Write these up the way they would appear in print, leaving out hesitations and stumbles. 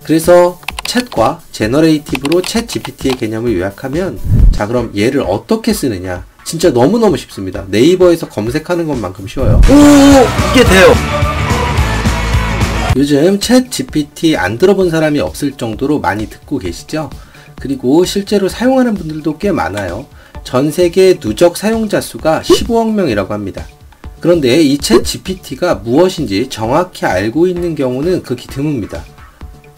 그래서 챗과 제너레이티브로 챗 GPT의 개념을 요약하면, 자 그럼 얘를 어떻게 쓰느냐, 진짜 너무너무 쉽습니다. 네이버에서 검색하는 것만큼 쉬워요. 오, 이게 돼요. 요즘 챗 GPT 안 들어본 사람이 없을 정도로 많이 듣고 계시죠? 그리고 실제로 사용하는 분들도 꽤 많아요. 전 세계 누적 사용자 수가 15억 명이라고 합니다. 그런데 이 챗 GPT가 무엇인지 정확히 알고 있는 경우는 극히 드뭅니다.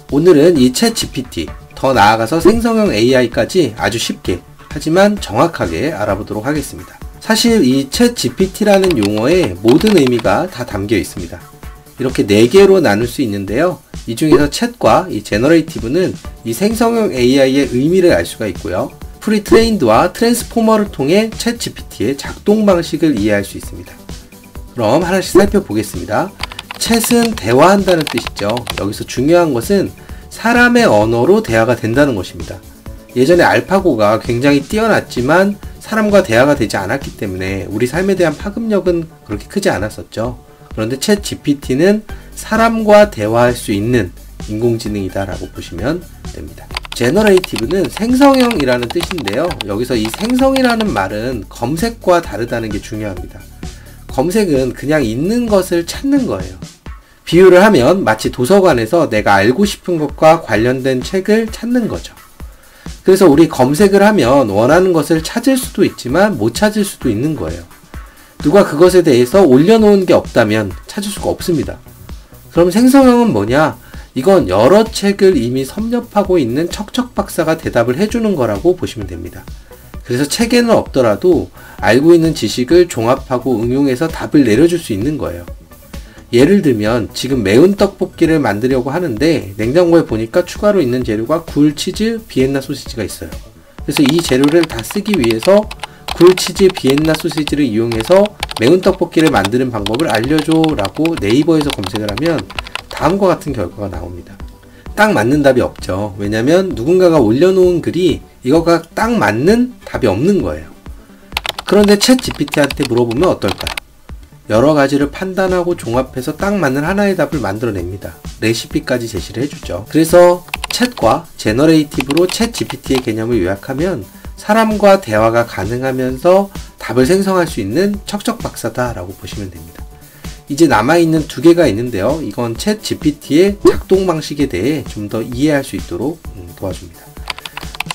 오늘은 이 챗 GPT, 더 나아가서 생성형 AI까지 아주 쉽게, 하지만 정확하게 알아보도록 하겠습니다. 사실 이 챗 GPT라는 용어에 모든 의미가 다 담겨 있습니다. 이렇게 4개로 나눌 수 있는데요. 이 중에서 챗과 이 제너레이티브는 이 생성형 AI의 의미를 알 수가 있고요. 프리트레인드와 트랜스포머를 통해 챗 GPT의 작동 방식을 이해할 수 있습니다. 그럼 하나씩 살펴보겠습니다. 챗은 대화한다는 뜻이죠. 여기서 중요한 것은 사람의 언어로 대화가 된다는 것입니다. 예전에 알파고가 굉장히 뛰어났지만 사람과 대화가 되지 않았기 때문에 우리 삶에 대한 파급력은 그렇게 크지 않았었죠. 그런데 챗 GPT는 사람과 대화할 수 있는 인공지능이다 라고 보시면 됩니다. 제너레이티브는 생성형이라는 뜻인데요. 여기서 이 생성이라는 말은 검색과 다르다는 게 중요합니다. 검색은 그냥 있는 것을 찾는 거예요. 비유를 하면 마치 도서관에서 내가 알고 싶은 것과 관련된 책을 찾는 거죠. 그래서 우리 검색을 하면 원하는 것을 찾을 수도 있지만 못 찾을 수도 있는 거예요. 누가 그것에 대해서 올려놓은 게 없다면 찾을 수가 없습니다. 그럼 생성형은 뭐냐? 이건 여러 책을 이미 섭렵하고 있는 척척 박사가 대답을 해주는 거라고 보시면 됩니다. 그래서 책에는 없더라도 알고 있는 지식을 종합하고 응용해서 답을 내려줄 수 있는 거예요. 예를 들면 지금 매운 떡볶이를 만들려고 하는데 냉장고에 보니까 추가로 있는 재료가 굴, 치즈, 비엔나 소시지가 있어요. 그래서 이 재료를 다 쓰기 위해서 굴, 치즈, 비엔나 소시지를 이용해서 매운 떡볶이를 만드는 방법을 알려줘 라고 네이버에서 검색을 하면 다음과 같은 결과가 나옵니다. 딱 맞는 답이 없죠. 왜냐면 누군가가 올려놓은 글이 이거가 딱 맞는 답이 없는 거예요. 그런데 챗 GPT한테 물어보면 어떨까요? 여러 가지를 판단하고 종합해서 딱 맞는 하나의 답을 만들어냅니다. 레시피까지 제시를 해주죠. 그래서 챗과 제너레이티브로 챗 GPT의 개념을 요약하면 사람과 대화가 가능하면서 답을 생성할 수 있는 척척 박사다 라고 보시면 됩니다. 이제 남아있는 2개가 있는데요. 이건 챗 GPT의 작동 방식에 대해 좀 더 이해할 수 있도록 도와줍니다.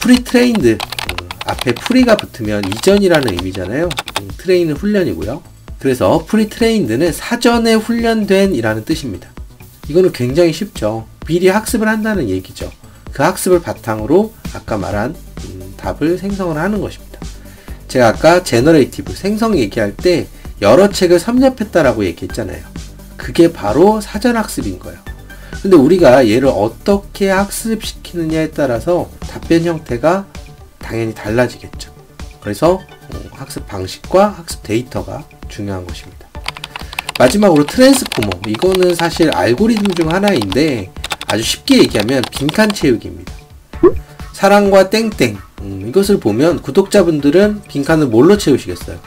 프리트레인드, 앞에 프리가 붙으면 이전이라는 의미잖아요. 트레인은 훈련이고요. 그래서 프리트레인드는 사전에 훈련된 이라는 뜻입니다. 이거는 굉장히 쉽죠. 미리 학습을 한다는 얘기죠. 그 학습을 바탕으로 아까 말한 답을 생성을 하는 것입니다. 제가 아까 제너레이티브, 생성 얘기할 때 여러 책을 섭렵했다라고 얘기했잖아요. 그게 바로 사전학습인 거예요. 근데 우리가 얘를 어떻게 학습시키느냐에 따라서 답변 형태가 당연히 달라지겠죠. 그래서 학습 방식과 학습 데이터가 중요한 것입니다. 마지막으로 트랜스포머, 이거는 사실 알고리즘 중 하나인데 아주 쉽게 얘기하면 빈칸 채우기입니다. 사랑과 땡땡, 이것을 보면 구독자분들은 빈칸을 뭘로 채우시겠어요?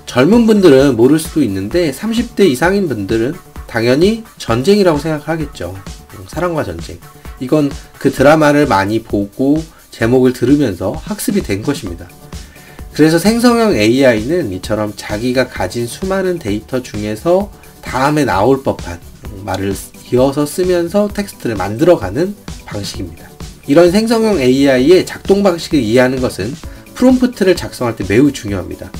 젊은 분들은 모를 수도 있는데 30대 이상인 분들은 당연히 전쟁이라고 생각하겠죠. 사랑과 전쟁. 이건 그 드라마를 많이 보고 제목을 들으면서 학습이 된 것입니다. 그래서 생성형 AI는 이처럼 자기가 가진 수많은 데이터 중에서 다음에 나올 법한 말을 이어서 쓰면서 텍스트를 만들어가는 방식입니다. 이런 생성형 AI의 작동 방식을 이해하는 것은 프롬프트를 작성할 때 매우 중요합니다.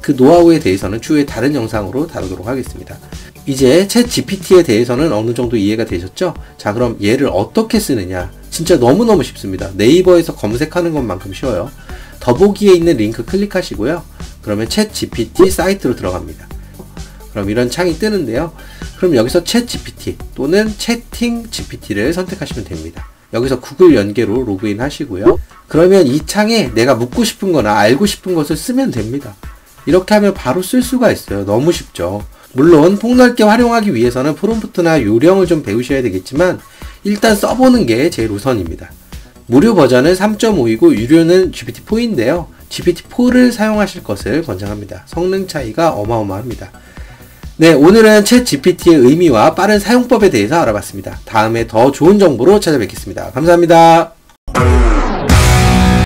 그 노하우에 대해서는 추후에 다른 영상으로 다루도록 하겠습니다. 이제 챗 GPT에 대해서는 어느 정도 이해가 되셨죠? 자, 그럼 얘를 어떻게 쓰느냐? 진짜 너무너무 쉽습니다. 네이버에서 검색하는 것만큼 쉬워요. 더보기에 있는 링크 클릭하시고요. 그러면 챗 GPT 사이트로 들어갑니다. 그럼 이런 창이 뜨는데요. 그럼 여기서 챗 GPT 또는 채팅 GPT를 선택하시면 됩니다. 여기서 구글 연계로 로그인 하시고요. 그러면 이 창에 내가 묻고 싶은 거나 알고 싶은 것을 쓰면 됩니다. 이렇게 하면 바로 쓸 수가 있어요. 너무 쉽죠. 물론 폭넓게 활용하기 위해서는 프롬프트나 요령을 좀 배우셔야 되겠지만 일단 써보는 게 제일 우선입니다. 무료 버전은 3.5이고 유료는 GPT-4인데요. GPT-4를 사용하실 것을 권장합니다. 성능 차이가 어마어마합니다. 네, 오늘은 챗 GPT의 의미와 빠른 사용법에 대해서 알아봤습니다. 다음에 더 좋은 정보로 찾아뵙겠습니다. 감사합니다.